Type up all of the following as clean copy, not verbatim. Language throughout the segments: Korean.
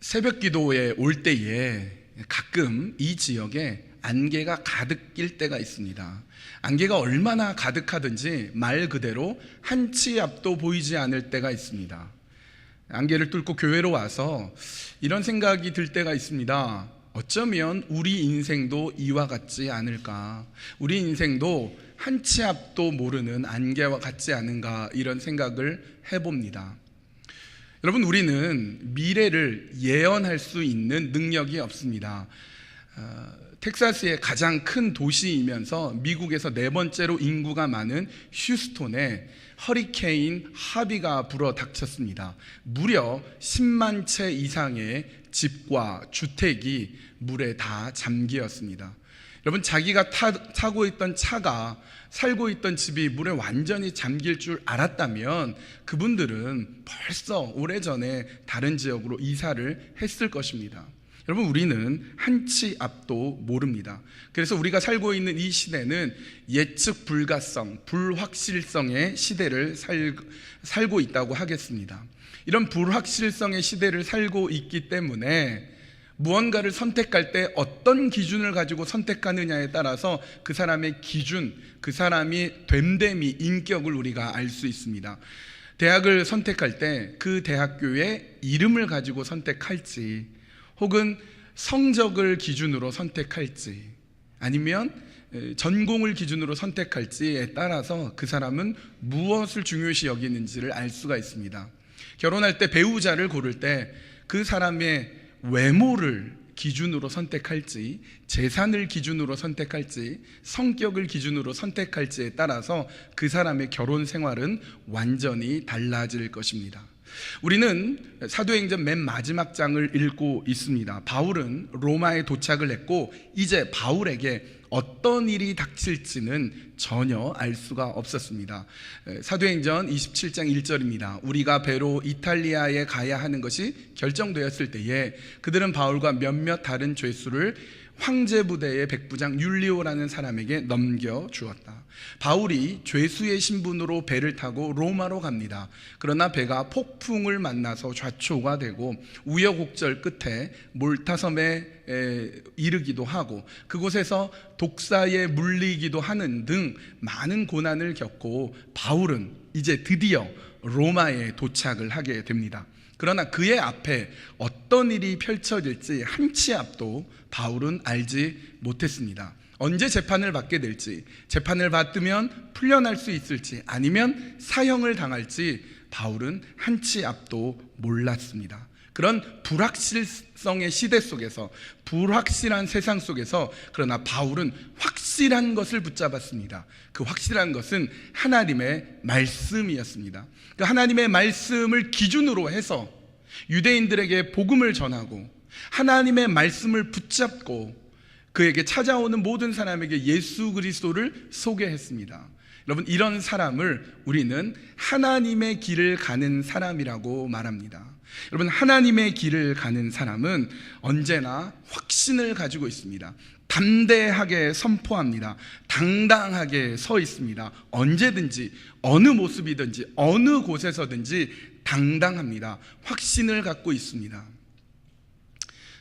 새벽 기도에 올 때에 가끔 이 지역에 안개가 가득 낄 때가 있습니다. 안개가 얼마나 가득하든지 말 그대로 한 치 앞도 보이지 않을 때가 있습니다. 안개를 뚫고 교회로 와서 이런 생각이 들 때가 있습니다. 어쩌면 우리 인생도 이와 같지 않을까? 우리 인생도 한 치 앞도 모르는 안개와 같지 않은가? 이런 생각을 해봅니다. 여러분, 우리는 미래를 예언할 수 있는 능력이 없습니다. 텍사스의 가장 큰 도시이면서 미국에서 네 번째로 인구가 많은 휴스톤에 허리케인 하비가 불어 닥쳤습니다. 무려 10만 채 이상의 집과 주택이 물에 다 잠기었습니다. 여러분, 자기가 타고 있던 차가, 살고 있던 집이 물에 완전히 잠길 줄 알았다면 그분들은 벌써 오래전에 다른 지역으로 이사를 했을 것입니다. 여러분, 우리는 한 치 앞도 모릅니다. 그래서 우리가 살고 있는 이 시대는 예측 불가성, 불확실성의 시대를 살고 있다고 하겠습니다. 이런 불확실성의 시대를 살고 있기 때문에 무언가를 선택할 때 어떤 기준을 가지고 선택하느냐에 따라서 그 사람의 기준, 그 사람이 됨됨이, 인격을 우리가 알 수 있습니다. 대학을 선택할 때 그 대학교의 이름을 가지고 선택할지, 혹은 성적을 기준으로 선택할지, 아니면 전공을 기준으로 선택할지에 따라서 그 사람은 무엇을 중요시 여기는지를 알 수가 있습니다. 결혼할 때 배우자를 고를 때 그 사람의 외모를 기준으로 선택할지, 재산을 기준으로 선택할지, 성격을 기준으로 선택할지에 따라서 그 사람의 결혼 생활은 완전히 달라질 것입니다. 우리는 사도행전 맨 마지막 장을 읽고 있습니다. 바울은 로마에 도착을 했고 이제 바울에게 어떤 일이 닥칠지는 전혀 알 수가 없었습니다. 사도행전 27장 1절입니다. 우리가 배로 이탈리아에 가야 하는 것이 결정되었을 때에 그들은 바울과 몇몇 다른 죄수를 황제 부대의 백부장 율리오라는 사람에게 넘겨주었다. 바울이 죄수의 신분으로 배를 타고 로마로 갑니다. 그러나 배가 폭풍을 만나서 좌초가 되고 우여곡절 끝에 몰타섬에 이르기도 하고 그곳에서 독사에 물리기도 하는 등 많은 고난을 겪고 바울은 이제 드디어 로마에 도착을 하게 됩니다. 그러나 그의 앞에 어떤 일이 펼쳐질지 한 치 앞도 바울은 알지 못했습니다. 언제 재판을 받게 될지, 재판을 받으면 풀려날 수 있을지, 아니면 사형을 당할지 바울은 한 치 앞도 몰랐습니다. 그런 불확실성의 시대 속에서, 불확실한 세상 속에서 그러나 바울은 확실한 것을 붙잡았습니다. 그 확실한 것은 하나님의 말씀이었습니다. 그 하나님의 말씀을 기준으로 해서 유대인들에게 복음을 전하고 하나님의 말씀을 붙잡고 그에게 찾아오는 모든 사람에게 예수 그리스도를 소개했습니다. 여러분, 이런 사람을 우리는 하나님의 길을 가는 사람이라고 말합니다. 여러분, 하나님의 길을 가는 사람은 언제나 확신을 가지고 있습니다. 담대하게 선포합니다. 당당하게 서 있습니다. 언제든지, 어느 모습이든지, 어느 곳에서든지 당당합니다. 확신을 갖고 있습니다.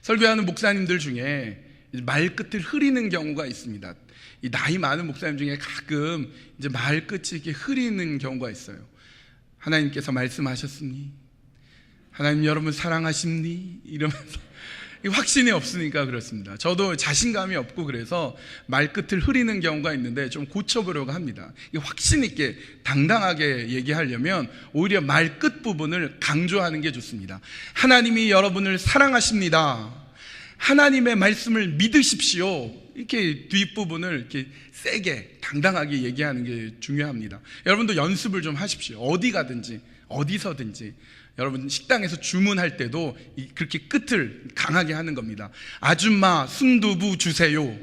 설교하는 목사님들 중에 말끝을 흐리는 경우가 있습니다. 이 나이 많은 목사님 중에 가끔 이제 말끝이 이렇게 흐리는 경우가 있어요. 하나님께서 말씀하셨으니, 하나님 여러분 사랑하십니? 이러면서 확신이 없으니까 그렇습니다. 저도 자신감이 없고 그래서 말끝을 흐리는 경우가 있는데 좀 고쳐보려고 합니다. 확신 있게 당당하게 얘기하려면 오히려 말끝 부분을 강조하는 게 좋습니다. 하나님이 여러분을 사랑하십니다. 하나님의 말씀을 믿으십시오. 이렇게 뒷부분을 이렇게 세게 당당하게 얘기하는 게 중요합니다. 여러분도 연습을 좀 하십시오. 어디 가든지 어디서든지 여러분 식당에서 주문할 때도 그렇게 끝을 강하게 하는 겁니다. 아줌마 순두부 주세요.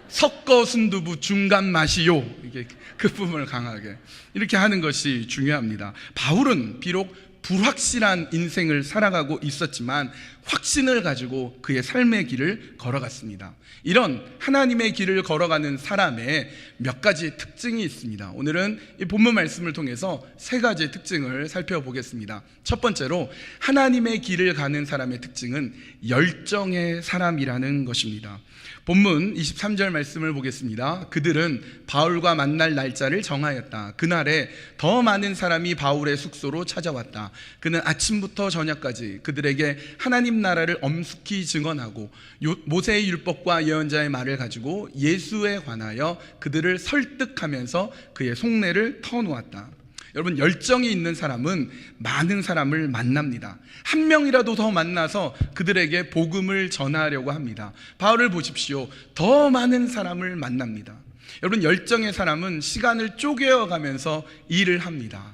섞어 순두부 중간 맛이요. 이게 그 부분을 강하게 이렇게 하는 것이 중요합니다. 바울은 비록 불확실한 인생을 살아가고 있었지만 확신을 가지고 그의 삶의 길을 걸어갔습니다. 이런 하나님의 길을 걸어가는 사람의 몇 가지 특징이 있습니다. 오늘은 이 본문 말씀을 통해서 세 가지 특징을 살펴보겠습니다. 첫 번째로 하나님의 길을 가는 사람의 특징은 열정의 사람이라는 것입니다. 본문 23절 말씀을 보겠습니다. 그들은 바울과 만날 날짜를 정하였다. 그날에 더 많은 사람이 바울의 숙소로 찾아왔다. 그는 아침부터 저녁까지 그들에게 하나님 나라를 엄숙히 증언하고 모세의 율법과 예언자의 말을 가지고 예수에 관하여 그들을 설득하면서 그의 속내를 터놓았다. 여러분, 열정이 있는 사람은 많은 사람을 만납니다. 한 명이라도 더 만나서 그들에게 복음을 전하려고 합니다. 바울을 보십시오. 더 많은 사람을 만납니다. 여러분, 열정의 사람은 시간을 쪼개어가면서 일을 합니다.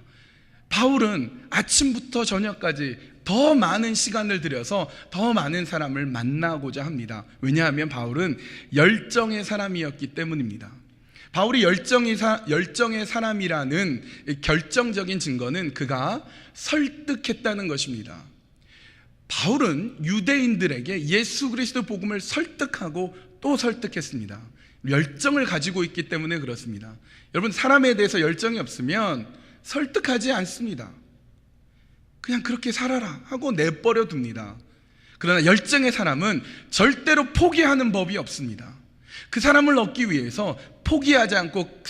바울은 아침부터 저녁까지 더 많은 시간을 들여서 더 많은 사람을 만나고자 합니다. 왜냐하면 바울은 열정의 사람이었기 때문입니다. 바울이 열정의 사람이라는 결정적인 증거는 그가 설득했다는 것입니다. 바울은 유대인들에게 예수 그리스도 복음을 설득하고 또 설득했습니다. 열정을 가지고 있기 때문에 그렇습니다. 여러분, 사람에 대해서 열정이 없으면 설득하지 않습니다. 그냥 그렇게 살아라 하고 내버려 둡니다. 그러나 열정의 사람은 절대로 포기하는 법이 없습니다. 그 사람을 얻기 위해서 포기하지 않고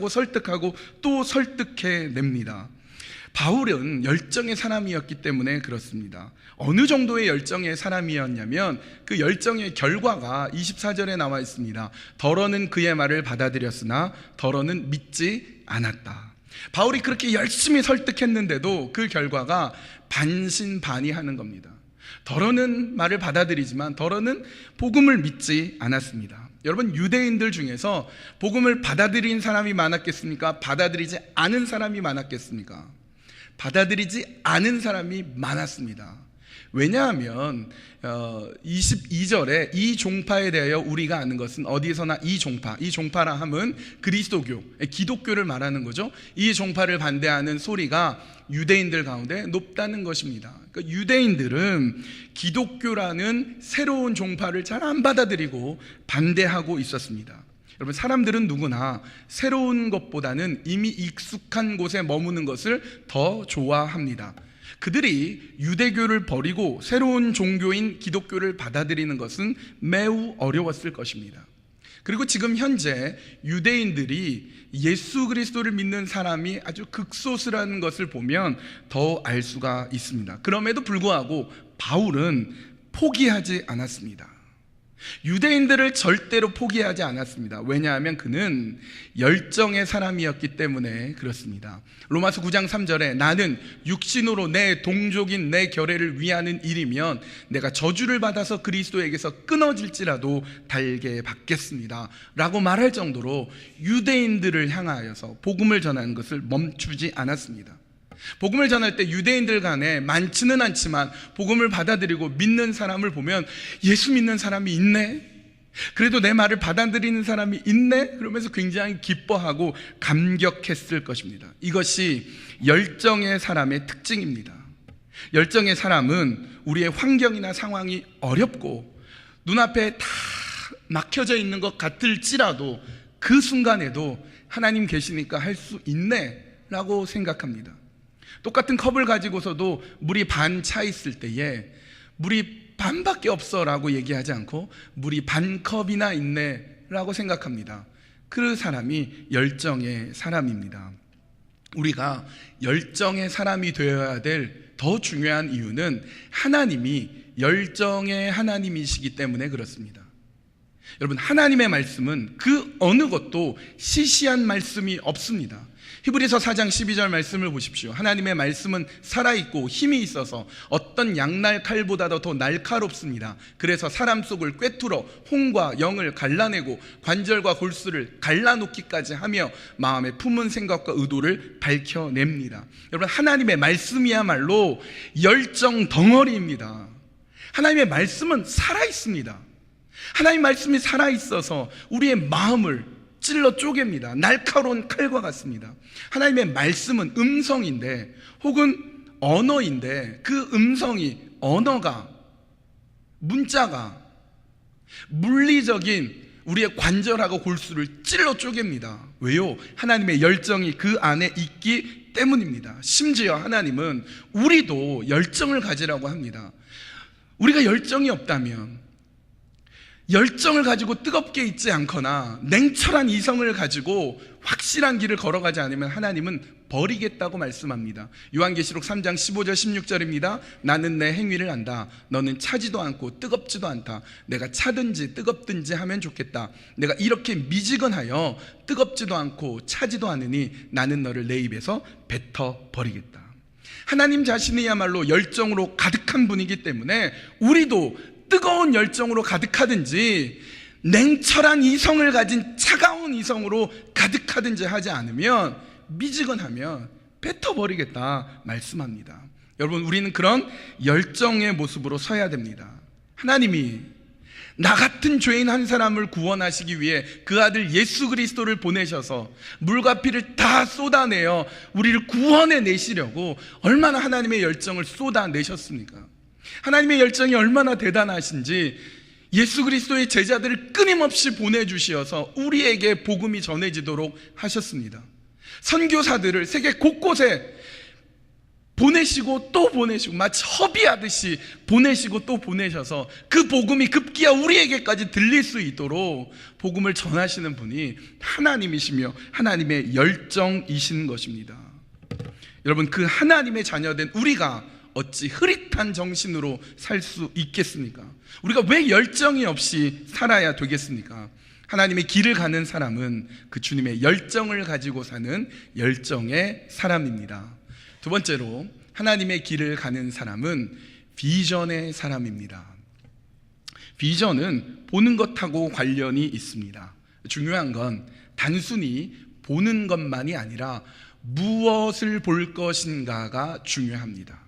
설득하고 또 설득해냅니다. 바울은 열정의 사람이었기 때문에 그렇습니다. 어느 정도의 열정의 사람이었냐면 그 열정의 결과가 24절에 나와 있습니다. 더러는 그의 말을 받아들였으나 더러는 믿지 않았다. 바울이 그렇게 열심히 설득했는데도 그 결과가 반신반의하는 겁니다. 더러는 말을 받아들이지만 더러는 복음을 믿지 않았습니다. 여러분, 유대인들 중에서 복음을 받아들인 사람이 많았겠습니까? 받아들이지 않은 사람이 많았겠습니까? 받아들이지 않은 사람이 많았습니다. 왜냐하면 22절에 이 종파에 대하여 우리가 아는 것은 어디서나 이 종파라 함은 그리스도교, 기독교를 말하는 거죠. 이 종파를 반대하는 소리가 유대인들 가운데 높다는 것입니다. 그러니까 유대인들은 기독교라는 새로운 종파를 잘 안 받아들이고 반대하고 있었습니다. 여러분, 사람들은 누구나 새로운 것보다는 이미 익숙한 곳에 머무는 것을 더 좋아합니다. 그들이 유대교를 버리고 새로운 종교인 기독교를 받아들이는 것은 매우 어려웠을 것입니다. 그리고 지금 현재 유대인들이 예수 그리스도를 믿는 사람이 아주 극소수라는 것을 보면 더 알 수가 있습니다. 그럼에도 불구하고 바울은 포기하지 않았습니다. 유대인들을 절대로 포기하지 않았습니다. 왜냐하면 그는 열정의 사람이었기 때문에 그렇습니다. 로마서 9장 3절에 나는 육신으로 내 동족인 내 결애를 위하는 일이면 내가 저주를 받아서 그리스도에게서 끊어질지라도 달게 받겠습니다 라고 말할 정도로 유대인들을 향하여서 복음을 전하는 것을 멈추지 않았습니다. 복음을 전할 때 유대인들 간에 많지는 않지만 복음을 받아들이고 믿는 사람을 보면 예수 믿는 사람이 있네, 그래도 내 말을 받아들이는 사람이 있네, 그러면서 굉장히 기뻐하고 감격했을 것입니다. 이것이 열정의 사람의 특징입니다. 열정의 사람은 우리의 환경이나 상황이 어렵고 눈앞에 다 막혀져 있는 것 같을지라도 그 순간에도 하나님 계시니까 할 수 있네 라고 생각합니다. 똑같은 컵을 가지고서도 물이 반 차 있을 때에 물이 반밖에 없어 라고 얘기하지 않고 물이 반 컵이나 있네 라고 생각합니다. 그 사람이 열정의 사람입니다. 우리가 열정의 사람이 되어야 될 더 중요한 이유는 하나님이 열정의 하나님이시기 때문에 그렇습니다. 여러분, 하나님의 말씀은 그 어느 것도 시시한 말씀이 없습니다. 히브리서 4장 12절 말씀을 보십시오. 하나님의 말씀은 살아있고 힘이 있어서 어떤 양날 칼보다도 더 날카롭습니다. 그래서 사람 속을 꿰뚫어 혼과 영을 갈라내고 관절과 골수를 갈라놓기까지 하며 마음의 품은 생각과 의도를 밝혀냅니다. 여러분, 하나님의 말씀이야말로 열정 덩어리입니다. 하나님의 말씀은 살아있습니다. 하나님의 말씀이 살아있어서 우리의 마음을 찔러 쪼갭니다. 날카로운 칼과 같습니다. 하나님의 말씀은 음성인데 혹은 언어인데 그 음성이, 언어가, 문자가 물리적인 우리의 관절하고 골수를 찔러 쪼갭니다. 왜요? 하나님의 열정이 그 안에 있기 때문입니다. 심지어 하나님은 우리도 열정을 가지라고 합니다. 우리가 열정이 없다면, 열정을 가지고 뜨겁게 있지 않거나 냉철한 이성을 가지고 확실한 길을 걸어가지 않으면 하나님은 버리겠다고 말씀합니다. 요한계시록 3장 15절 16절입니다. 나는 내 행위를 안다. 너는 차지도 않고 뜨겁지도 않다. 내가 차든지 뜨겁든지 하면 좋겠다. 내가 이렇게 미지근하여 뜨겁지도 않고 차지도 않으니 나는 너를 내 입에서 뱉어 버리겠다. 하나님 자신이야말로 열정으로 가득한 분이기 때문에 우리도 뜨거운 열정으로 가득하든지 냉철한 이성을 가진 차가운 이성으로 가득하든지 하지 않으면, 미지근하면 뱉어버리겠다 말씀합니다. 여러분, 우리는 그런 열정의 모습으로 서야 됩니다. 하나님이 나 같은 죄인 한 사람을 구원하시기 위해 그 아들 예수 그리스도를 보내셔서 물과 피를 다 쏟아내어 우리를 구원해 내시려고 얼마나 하나님의 열정을 쏟아내셨습니까? 하나님의 열정이 얼마나 대단하신지 예수 그리스도의 제자들을 끊임없이 보내주시어서 우리에게 복음이 전해지도록 하셨습니다. 선교사들을 세계 곳곳에 보내시고 또 보내시고, 마치 허비하듯이 보내시고 또 보내셔서 그 복음이 급기야 우리에게까지 들릴 수 있도록 복음을 전하시는 분이 하나님이시며 하나님의 열정이신 것입니다. 여러분, 그 하나님의 자녀된 우리가 어찌 흐릿한 정신으로 살 수 있겠습니까? 우리가 왜 열정이 없이 살아야 되겠습니까? 하나님의 길을 가는 사람은 그 주님의 열정을 가지고 사는 열정의 사람입니다. 두 번째로, 하나님의 길을 가는 사람은 비전의 사람입니다. 비전은 보는 것하고 관련이 있습니다. 중요한 건 단순히 보는 것만이 아니라 무엇을 볼 것인가가 중요합니다.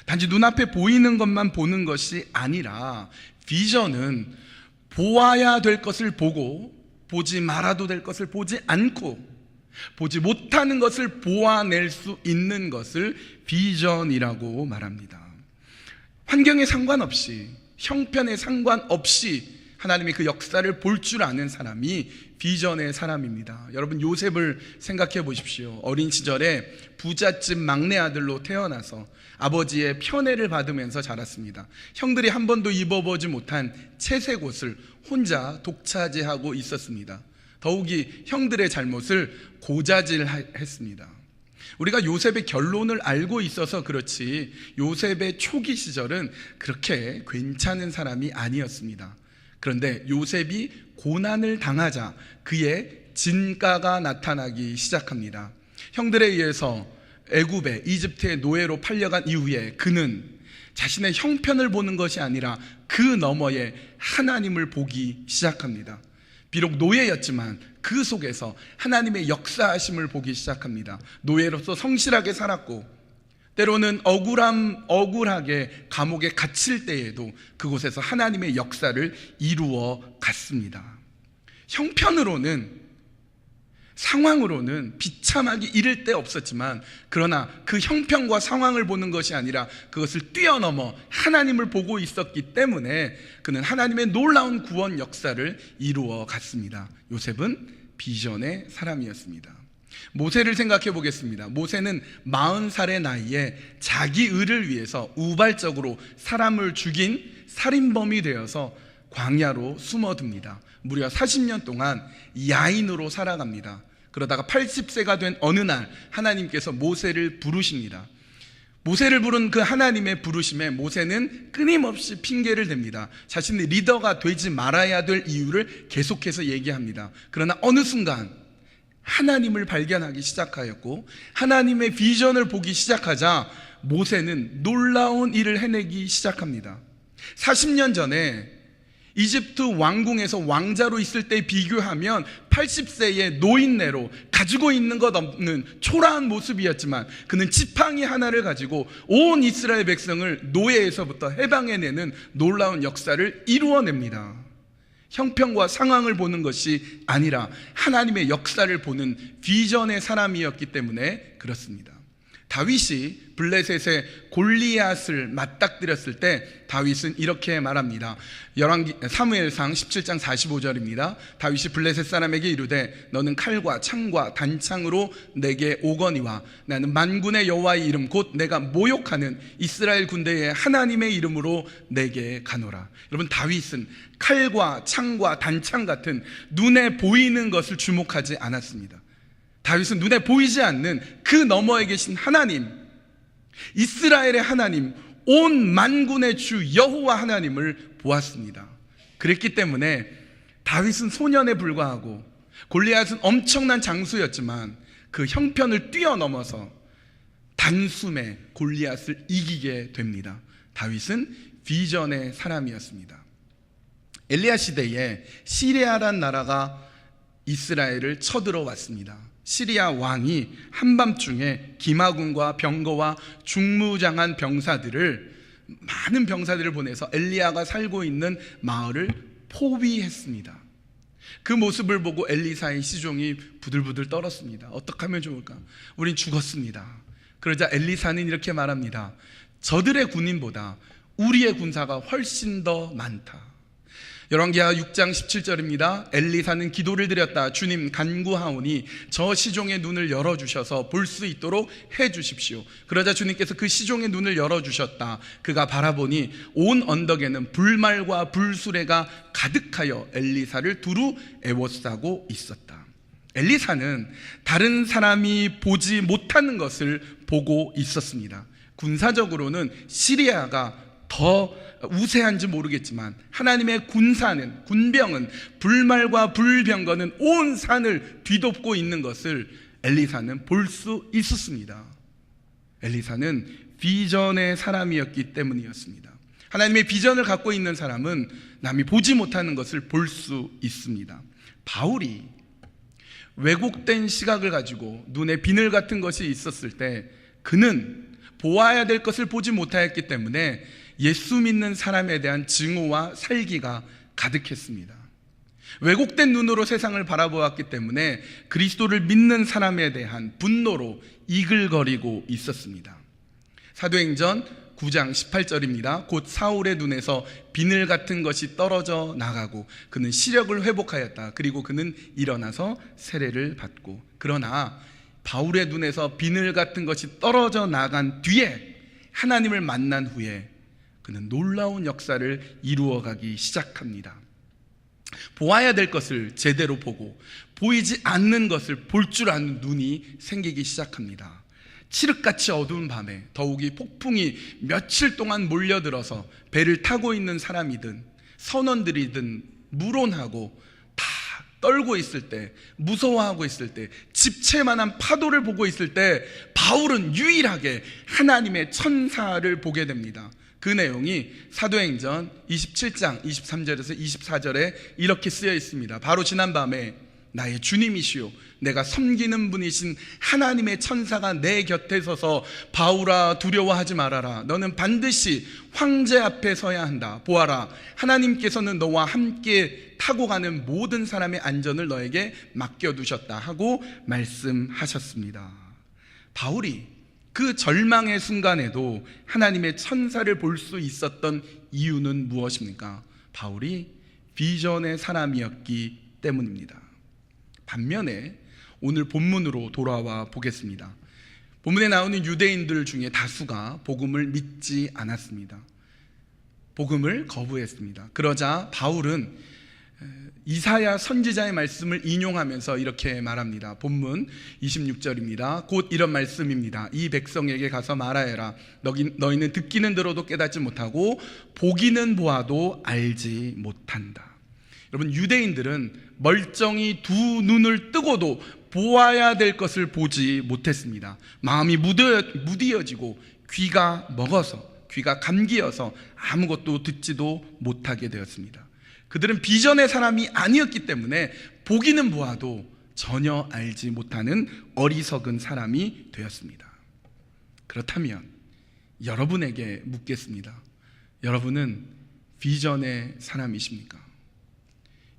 단지 눈앞에 보이는 것만 보는 것이 아니라 비전은 보아야 될 것을 보고 보지 말아도 될 것을 보지 않고 보지 못하는 것을 보아낼 수 있는 것을 비전이라고 말합니다. 환경에 상관없이, 형편에 상관없이 하나님의 그 역사를 볼 줄 아는 사람이 비전의 사람입니다. 여러분, 요셉을 생각해 보십시오. 어린 시절에 부잣집 막내 아들로 태어나서 아버지의 편애를 받으면서 자랐습니다. 형들이 한 번도 입어보지 못한 채색 옷을 혼자 독차지하고 있었습니다. 더욱이 형들의 잘못을 고자질했습니다. 우리가 요셉의 결론을 알고 있어서 그렇지 요셉의 초기 시절은 그렇게 괜찮은 사람이 아니었습니다. 그런데 요셉이 고난을 당하자 그의 진가가 나타나기 시작합니다. 형들에 의해서 애굽에, 이집트의 노예로 팔려간 이후에 그는 자신의 형편을 보는 것이 아니라 그 너머에 하나님을 보기 시작합니다. 비록 노예였지만 그 속에서 하나님의 역사하심을 보기 시작합니다. 노예로서 성실하게 살았고 때로는 억울하게 감옥에 갇힐 때에도 그곳에서 하나님의 역사를 이루어 갔습니다. 형편으로는, 상황으로는 비참하기 이를 데 없었지만, 그러나 그 형편과 상황을 보는 것이 아니라 그것을 뛰어넘어 하나님을 보고 있었기 때문에 그는 하나님의 놀라운 구원 역사를 이루어 갔습니다. 요셉은 비전의 사람이었습니다. 모세를 생각해 보겠습니다. 모세는 40살의 나이에 자기 의를 위해서 우발적으로 사람을 죽인 살인범이 되어서 광야로 숨어듭니다. 무려 40년 동안 야인으로 살아갑니다. 그러다가 80세가 된 어느 날 하나님께서 모세를 부르십니다. 모세를 부른 그 하나님의 부르심에 모세는 끊임없이 핑계를 댑니다. 자신이 리더가 되지 말아야 될 이유를 계속해서 얘기합니다. 그러나 어느 순간 하나님을 발견하기 시작하였고 하나님의 비전을 보기 시작하자 모세는 놀라운 일을 해내기 시작합니다. 40년 전에 이집트 왕궁에서 왕자로 있을 때 비교하면 80세의 노인네로 가지고 있는 것 없는 초라한 모습이었지만 그는 지팡이 하나를 가지고 온 이스라엘 백성을 노예에서부터 해방해내는 놀라운 역사를 이루어냅니다. 형편과 상황을 보는 것이 아니라 하나님의 역사를 보는 비전의 사람이었기 때문에 그렇습니다. 다윗이 블레셋의 골리앗을 맞닥뜨렸을 때 다윗은 이렇게 말합니다. 사무엘상 17장 45절입니다. 다윗이 블레셋 사람에게 이르되 너는 칼과 창과 단창으로 내게 오거니와 나는 만군의 여호와의 이름 곧 내가 모욕하는 이스라엘 군대의 하나님의 이름으로 내게 가노라. 여러분, 다윗은 칼과 창과 단창 같은 눈에 보이는 것을 주목하지 않았습니다. 다윗은 눈에 보이지 않는 그 너머에 계신 하나님, 이스라엘의 하나님, 온 만군의 주 여호와 하나님을 보았습니다. 그랬기 때문에 다윗은 소년에 불과하고 골리앗은 엄청난 장수였지만 그 형편을 뛰어넘어서 단숨에 골리앗을 이기게 됩니다. 다윗은 비전의 사람이었습니다. 엘리야 시대에 시리아란 나라가 이스라엘을 쳐들어왔습니다. 시리아 왕이 한밤중에 기마군과 병거와 중무장한 많은 병사들을 보내서 엘리야가 살고 있는 마을을 포위했습니다. 그 모습을 보고 엘리사의 시종이 부들부들 떨었습니다. 어떻게 하면 좋을까? 우린 죽었습니다. 그러자 엘리사는 이렇게 말합니다. 저들의 군인보다 우리의 군사가 훨씬 더 많다. 열왕기하 6장 17절입니다. 엘리사는 기도를 드렸다. 주님, 간구하오니 저 시종의 눈을 열어주셔서 볼 수 있도록 해주십시오. 그러자 주님께서 그 시종의 눈을 열어주셨다. 그가 바라보니 온 언덕에는 불말과 불수레가 가득하여 엘리사를 두루 에워싸고 있었다. 엘리사는 다른 사람이 보지 못하는 것을 보고 있었습니다. 군사적으로는 시리아가 더 우세한지 모르겠지만 하나님의 군병은 불말과 불병거는 온 산을 뒤덮고 있는 것을 엘리사는 볼 수 있었습니다. 엘리사는 비전의 사람이었기 때문이었습니다. 하나님의 비전을 갖고 있는 사람은 남이 보지 못하는 것을 볼 수 있습니다. 바울이 왜곡된 시각을 가지고 눈에 비늘 같은 것이 있었을 때 그는 보아야 될 것을 보지 못하였기 때문에 예수 믿는 사람에 대한 증오와 살기가 가득했습니다. 왜곡된 눈으로 세상을 바라보았기 때문에 그리스도를 믿는 사람에 대한 분노로 이글거리고 있었습니다. 사도행전 9장 18절입니다. 곧 사울의 눈에서 비늘 같은 것이 떨어져 나가고 그는 시력을 회복하였다. 그리고 그는 일어나서 세례를 받고. 그러나 바울의 눈에서 비늘 같은 것이 떨어져 나간 뒤에 하나님을 만난 후에 그는 놀라운 역사를 이루어가기 시작합니다. 보아야 될 것을 제대로 보고 보이지 않는 것을 볼 줄 아는 눈이 생기기 시작합니다. 칠흑같이 어두운 밤에 더욱이 폭풍이 며칠 동안 몰려들어서 배를 타고 있는 사람이든 선원들이든 물론하고 다 떨고 있을 때, 무서워하고 있을 때, 집채만한 파도를 보고 있을 때 바울은 유일하게 하나님의 천사를 보게 됩니다. 그 내용이 사도행전 27장 23절에서 24절에 이렇게 쓰여 있습니다. 바로 지난밤에 나의 주님이시요 내가 섬기는 분이신 하나님의 천사가 내 곁에 서서 바울아 두려워하지 말아라. 너는 반드시 황제 앞에 서야 한다. 보아라, 하나님께서는 너와 함께 타고 가는 모든 사람의 안전을 너에게 맡겨두셨다 하고 말씀하셨습니다. 바울이 그 절망의 순간에도 하나님의 천사를 볼 수 있었던 이유는 무엇입니까? 바울이 비전의 사람이었기 때문입니다. 반면에 오늘 본문으로 돌아와 보겠습니다. 본문에 나오는 유대인들 중에 다수가 복음을 믿지 않았습니다. 복음을 거부했습니다. 그러자 바울은 이사야 선지자의 말씀을 인용하면서 이렇게 말합니다. 본문 26절입니다. 곧 이런 말씀입니다. 이 백성에게 가서 말하여라. 너희는 듣기는 들어도 깨닫지 못하고 보기는 보아도 알지 못한다. 여러분, 유대인들은 멀쩡히 두 눈을 뜨고도 보아야 될 것을 보지 못했습니다. 마음이 무디어지고 귀가 먹어서, 귀가 감기어서 아무것도 듣지도 못하게 되었습니다. 그들은 비전의 사람이 아니었기 때문에 보기는 보아도 전혀 알지 못하는 어리석은 사람이 되었습니다. 그렇다면 여러분에게 묻겠습니다. 여러분은 비전의 사람이십니까?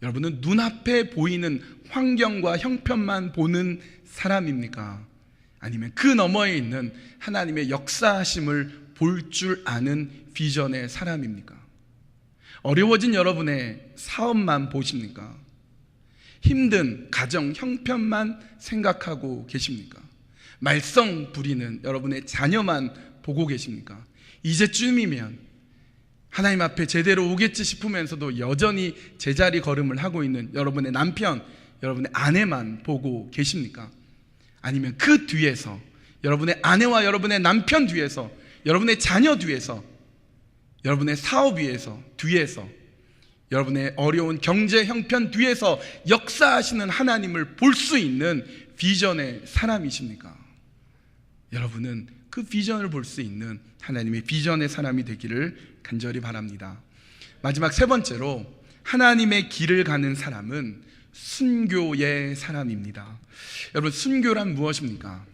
여러분은 눈앞에 보이는 환경과 형편만 보는 사람입니까? 아니면 그 너머에 있는 하나님의 역사하심을 볼 줄 아는 비전의 사람입니까? 어려워진 여러분의 사업만 보십니까? 힘든 가정 형편만 생각하고 계십니까? 말썽 부리는 여러분의 자녀만 보고 계십니까? 이제쯤이면 하나님 앞에 제대로 오겠지 싶으면서도 여전히 제자리 걸음을 하고 있는 여러분의 남편, 여러분의 아내만 보고 계십니까? 아니면 그 뒤에서 여러분의 아내와 여러분의 남편 뒤에서, 여러분의 자녀 뒤에서, 여러분의 사업 뒤에서 여러분의 어려운 경제 형편 뒤에서 역사하시는 하나님을 볼 수 있는 비전의 사람이십니까? 여러분은 그 비전을 볼 수 있는 하나님의 비전의 사람이 되기를 간절히 바랍니다. 마지막 세 번째로, 하나님의 길을 가는 사람은 순교의 사람입니다. 여러분, 순교란 무엇입니까?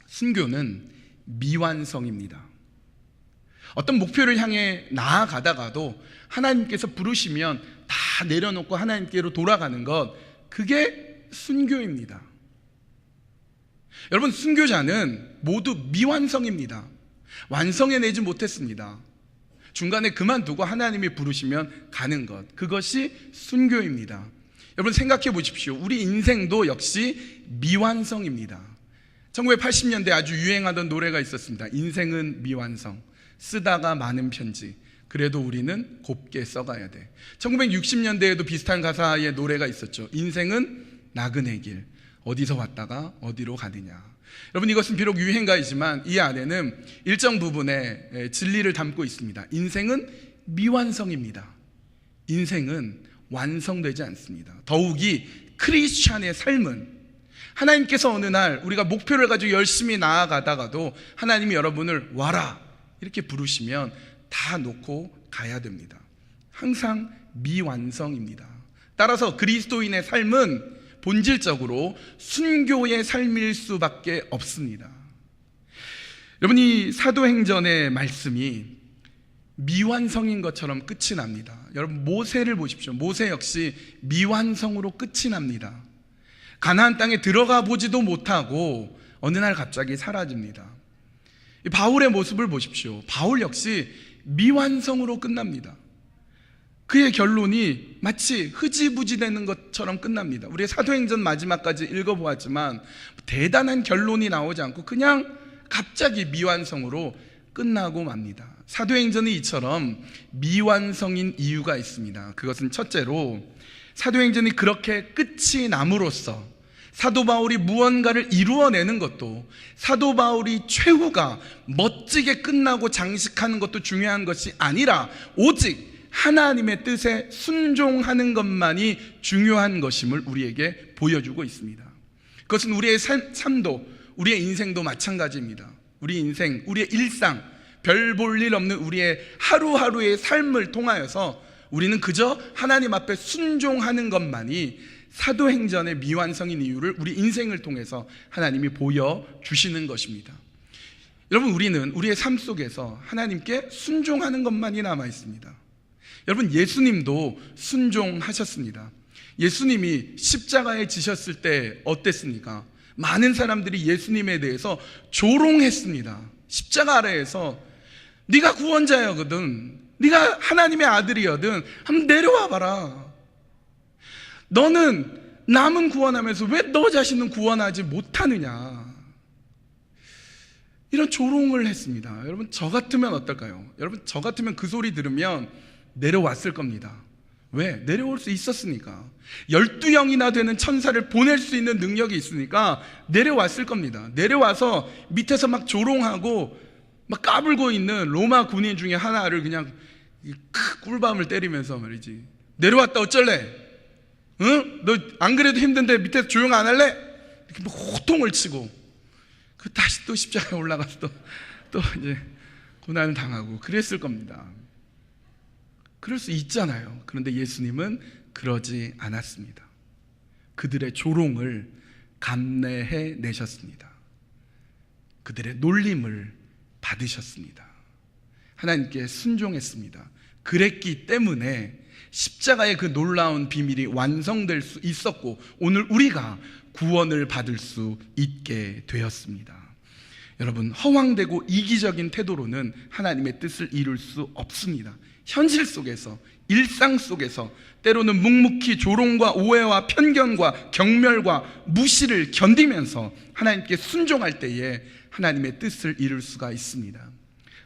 순교는 미완성입니다. 어떤 목표를 향해 나아가다가도 하나님께서 부르시면 다 내려놓고 하나님께로 돌아가는 것, 그게 순교입니다. 여러분, 순교자는 모두 미완성입니다. 완성해내지 못했습니다. 중간에 그만두고 하나님이 부르시면 가는 것, 그것이 순교입니다. 여러분, 생각해 보십시오. 우리 인생도 역시 미완성입니다. 1980년대 아주 유행하던 노래가 있었습니다. 인생은 미완성, 쓰다가 많은 편지, 그래도 우리는 곱게 써가야 돼. 1960년대에도 비슷한 가사의 노래가 있었죠. 인생은 나그네 길, 어디서 왔다가 어디로 가느냐. 여러분, 이것은 비록 유행가이지만 이 안에는 일정 부분의 진리를 담고 있습니다. 인생은 미완성입니다. 인생은 완성되지 않습니다. 더욱이 크리스찬의 삶은, 하나님께서 어느 날 우리가 목표를 가지고 열심히 나아가다가도 하나님이 여러분을 와라 이렇게 부르시면 다 놓고 가야 됩니다. 항상 미완성입니다. 따라서 그리스도인의 삶은 본질적으로 순교의 삶일 수밖에 없습니다. 여러분, 이 사도행전의 말씀이 미완성인 것처럼 끝이 납니다. 여러분, 모세를 보십시오. 모세 역시 미완성으로 끝이 납니다. 가나안 땅에 들어가 보지도 못하고 어느 날 갑자기 사라집니다. 바울의 모습을 보십시오. 바울 역시 미완성으로 끝납니다. 그의 결론이 마치 흐지부지 되는 것처럼 끝납니다. 우리 사도행전 마지막까지 읽어보았지만 대단한 결론이 나오지 않고 그냥 갑자기 미완성으로 끝나고 맙니다. 사도행전이 이처럼 미완성인 이유가 있습니다. 그것은 첫째로, 사도행전이 그렇게 끝이 남으로써 사도 바울이 무언가를 이루어내는 것도, 사도 바울이 최후가 멋지게 끝나고 장식하는 것도 중요한 것이 아니라 오직 하나님의 뜻에 순종하는 것만이 중요한 것임을 우리에게 보여주고 있습니다. 그것은 우리의 삶도, 우리의 인생도 마찬가지입니다. 우리 인생, 우리의 일상, 별 볼 일 없는 우리의 하루하루의 삶을 통하여서 우리는 그저 하나님 앞에 순종하는 것만이 사도행전의 미완성인 이유를 우리 인생을 통해서 하나님이 보여주시는 것입니다. 여러분, 우리는 우리의 삶 속에서 하나님께 순종하는 것만이 남아 있습니다. 여러분, 예수님도 순종하셨습니다. 예수님이 십자가에 지셨을 때 어땠습니까? 많은 사람들이 예수님에 대해서 조롱했습니다. 십자가 아래에서 네가 구원자여거든, 네가 하나님의 아들이거든, 한번 내려와 봐라. 너는 남은 구원하면서 왜 너 자신은 구원하지 못하느냐, 이런 조롱을 했습니다. 여러분, 저 같으면 어떨까요? 여러분, 저 같으면 그 소리 들으면 내려왔을 겁니다. 왜? 내려올 수 있었으니까. 12영이나 되는 천사를 보낼 수 있는 능력이 있으니까 내려왔을 겁니다. 내려와서 밑에서 막 조롱하고 막 까불고 있는 로마 군인 중에 하나를 그냥 꿀밤을 때리면서 말이지, 내려왔다 어쩔래? 응? 너 안 그래도 힘든데 밑에서 조용 안 할래? 이렇게 막 호통을 치고, 그 다시 또 십자가에 올라가서 또 이제 고난을 당하고 그랬을 겁니다. 그럴 수 있잖아요. 그런데 예수님은 그러지 않았습니다. 그들의 조롱을 감내해 내셨습니다. 그들의 놀림을 받으셨습니다. 하나님께 순종했습니다. 그랬기 때문에 십자가의 그 놀라운 비밀이 완성될 수 있었고, 오늘 우리가 구원을 받을 수 있게 되었습니다. 여러분, 허황되고 이기적인 태도로는 하나님의 뜻을 이룰 수 없습니다. 현실 속에서, 일상 속에서 때로는 묵묵히 조롱과 오해와 편견과 경멸과 무시를 견디면서 하나님께 순종할 때에 하나님의 뜻을 이룰 수가 있습니다.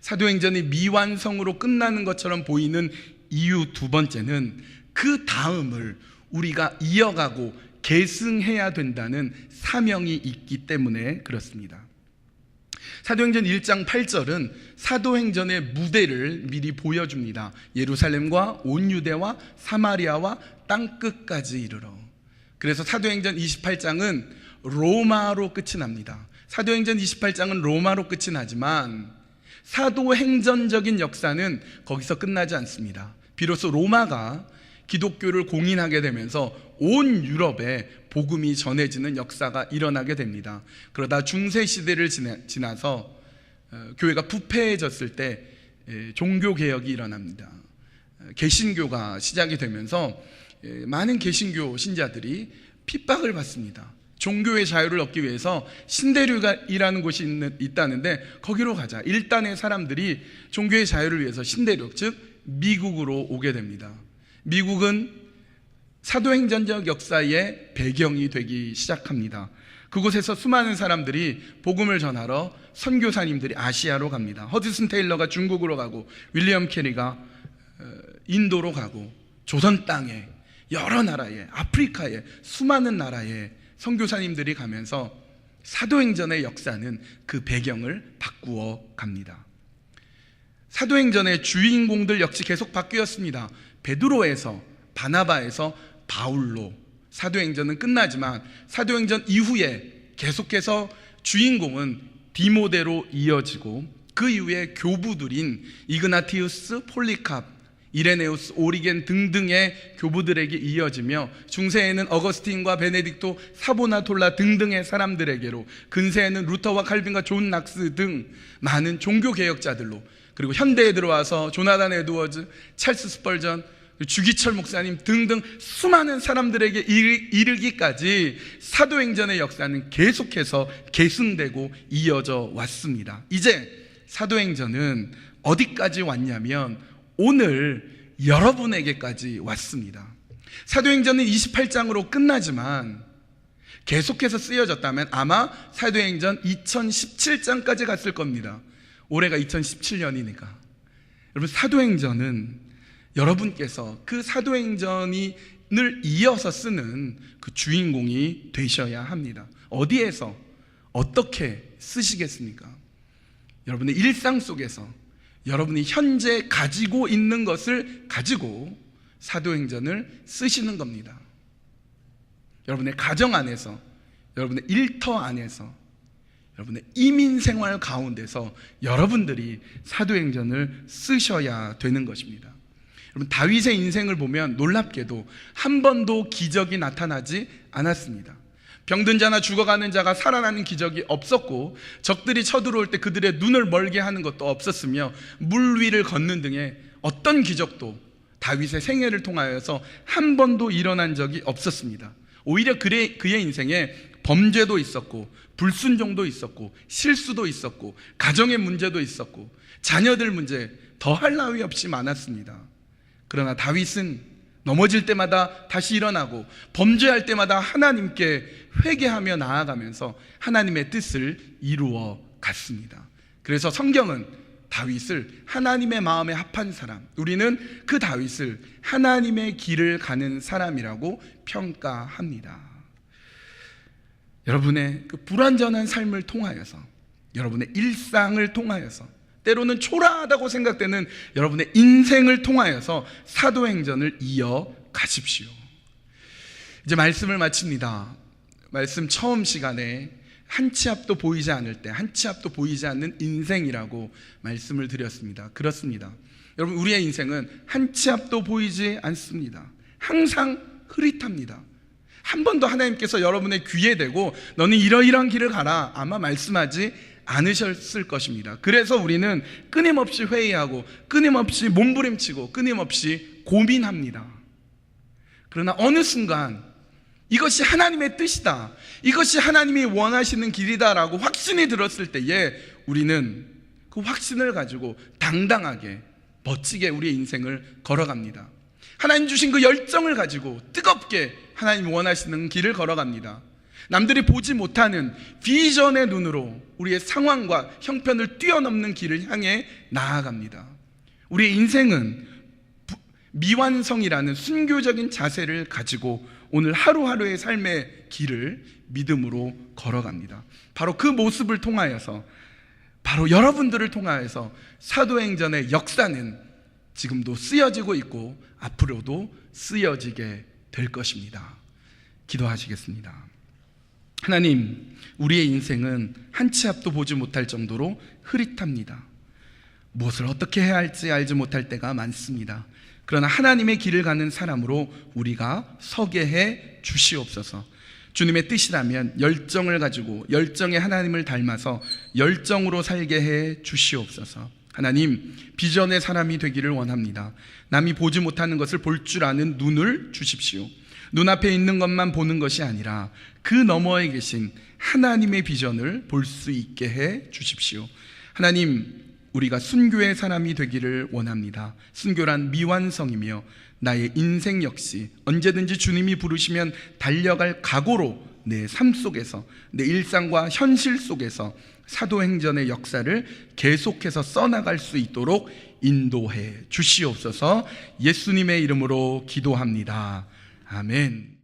사도행전이 미완성으로 끝나는 것처럼 보이는 이유 두 번째는 그 다음을 우리가 이어가고 계승해야 된다는 사명이 있기 때문에 그렇습니다. 사도행전 1장 8절은 사도행전의 무대를 미리 보여줍니다. 예루살렘과 온 유대와 사마리아와 땅끝까지 이르러. 그래서 사도행전 28장은 로마로 끝이 납니다. 사도행전 28장은 로마로 끝이 나지만 사도행전적인 역사는 거기서 끝나지 않습니다. 비로소 로마가 기독교를 공인하게 되면서 온 유럽에 복음이 전해지는 역사가 일어나게 됩니다. 그러다 중세시대를 지나서 교회가 부패해졌을 때 종교개혁이 일어납니다. 개신교가 시작이 되면서 많은 개신교 신자들이 핍박을 받습니다. 종교의 자유를 얻기 위해서 신대륙이라는 곳이 있다는데 거기로 가자. 일단의 사람들이 종교의 자유를 위해서 신대륙, 즉 미국으로 오게 됩니다. 미국은 사도행전적 역사의 배경이 되기 시작합니다. 그곳에서 수많은 사람들이 복음을 전하러 선교사님들이 아시아로 갑니다. 허드슨 테일러가 중국으로 가고 윌리엄 캐리가 인도로 가고 조선 땅에 여러 나라에, 아프리카에 수많은 나라에 선교사님들이 가면서 사도행전의 역사는 그 배경을 바꾸어 갑니다. 사도행전의 주인공들 역시 계속 바뀌었습니다. 베드로에서, 바나바에서 바울로. 사도행전은 끝나지만 사도행전 이후에 계속해서 주인공은 디모데로 이어지고 그 이후에 교부들인 이그나티우스, 폴리캅, 이레네우스, 오리겐 등등의 교부들에게 이어지며 중세에는 어거스틴과 베네딕토, 사보나톨라 등등의 사람들에게로, 근세에는 루터와 칼빈과 존 낙스 등 많은 종교개혁자들로, 그리고 현대에 들어와서 조나단 에드워즈, 찰스 스펄전, 주기철 목사님 등등 수많은 사람들에게 이르기까지 사도행전의 역사는 계속해서 계승되고 이어져 왔습니다. 이제 사도행전은 어디까지 왔냐면 오늘 여러분에게까지 왔습니다. 사도행전은 28장으로 끝나지만 계속해서 쓰여졌다면 아마 사도행전 2017장까지 갔을 겁니다. 올해가 2017년이니까. 여러분, 사도행전은 여러분께서 그 사도행전을 이어서 쓰는 그 주인공이 되셔야 합니다. 어디에서 어떻게 쓰시겠습니까? 여러분의 일상 속에서 여러분이 현재 가지고 있는 것을 가지고 사도행전을 쓰시는 겁니다. 여러분의 가정 안에서, 여러분의 일터 안에서, 여러분의 이민생활 가운데서 여러분들이 사도행전을 쓰셔야 되는 것입니다. 여러분, 다윗의 인생을 보면 놀랍게도 한 번도 기적이 나타나지 않았습니다. 병든 자나 죽어가는 자가 살아나는 기적이 없었고, 적들이 쳐들어올 때 그들의 눈을 멀게 하는 것도 없었으며, 물 위를 걷는 등의 어떤 기적도 다윗의 생애를 통하여서 한 번도 일어난 적이 없었습니다. 오히려 그의 인생에 범죄도 있었고, 불순종도 있었고, 실수도 있었고, 가정의 문제도 있었고, 자녀들 문제 더할 나위 없이 많았습니다. 그러나 다윗은 넘어질 때마다 다시 일어나고 범죄할 때마다 하나님께 회개하며 나아가면서 하나님의 뜻을 이루어 갔습니다. 그래서 성경은 다윗을 하나님의 마음에 합한 사람, 우리는 그 다윗을 하나님의 길을 가는 사람이라고 평가합니다. 여러분의 그 불완전한 삶을 통하여서, 여러분의 일상을 통하여서, 때로는 초라하다고 생각되는 여러분의 인생을 통하여서 사도행전을 이어가십시오. 이제 말씀을 마칩니다. 말씀 처음 시간에 한 치 앞도 보이지 않을 때, 한 치 앞도 보이지 않는 인생이라고 말씀을 드렸습니다. 그렇습니다. 여러분, 우리의 인생은 한 치 앞도 보이지 않습니다. 항상 흐릿합니다. 한 번도 하나님께서 여러분의 귀에 대고 너는 이러이러한 길을 가라 아마 말씀하지 않으셨을 것입니다. 그래서 우리는 끊임없이 회의하고 끊임없이 몸부림치고 끊임없이 고민합니다. 그러나 어느 순간 이것이 하나님의 뜻이다, 이것이 하나님이 원하시는 길이다라고 확신이 들었을 때에 우리는 그 확신을 가지고 당당하게 멋지게 우리의 인생을 걸어갑니다. 하나님 주신 그 열정을 가지고 뜨겁게 하나님 원하시는 길을 걸어갑니다. 남들이 보지 못하는 비전의 눈으로 우리의 상황과 형편을 뛰어넘는 길을 향해 나아갑니다. 우리의 인생은 미완성이라는 순교적인 자세를 가지고 오늘 하루하루의 삶의 길을 믿음으로 걸어갑니다. 바로 그 모습을 통하여서, 바로 여러분들을 통하여서 사도행전의 역사는 지금도 쓰여지고 있고 앞으로도 쓰여지게 될 것입니다. 기도하시겠습니다. 하나님, 우리의 인생은 한 치 앞도 보지 못할 정도로 흐릿합니다. 무엇을 어떻게 해야 할지 알지 못할 때가 많습니다. 그러나 하나님의 길을 가는 사람으로 우리가 서게 해 주시옵소서. 주님의 뜻이라면 열정을 가지고 열정의 하나님을 닮아서 열정으로 살게 해 주시옵소서. 하나님, 비전의 사람이 되기를 원합니다. 남이 보지 못하는 것을 볼 줄 아는 눈을 주십시오. 눈앞에 있는 것만 보는 것이 아니라 그 너머에 계신 하나님의 비전을 볼 수 있게 해 주십시오. 하나님, 우리가 순교의 사람이 되기를 원합니다. 순교란 미완성이며 나의 인생 역시 언제든지 주님이 부르시면 달려갈 각오로 내 삶 속에서, 내 일상과 현실 속에서 사도행전의 역사를 계속해서 써나갈 수 있도록 인도해 주시옵소서. 예수님의 이름으로 기도합니다. 아멘.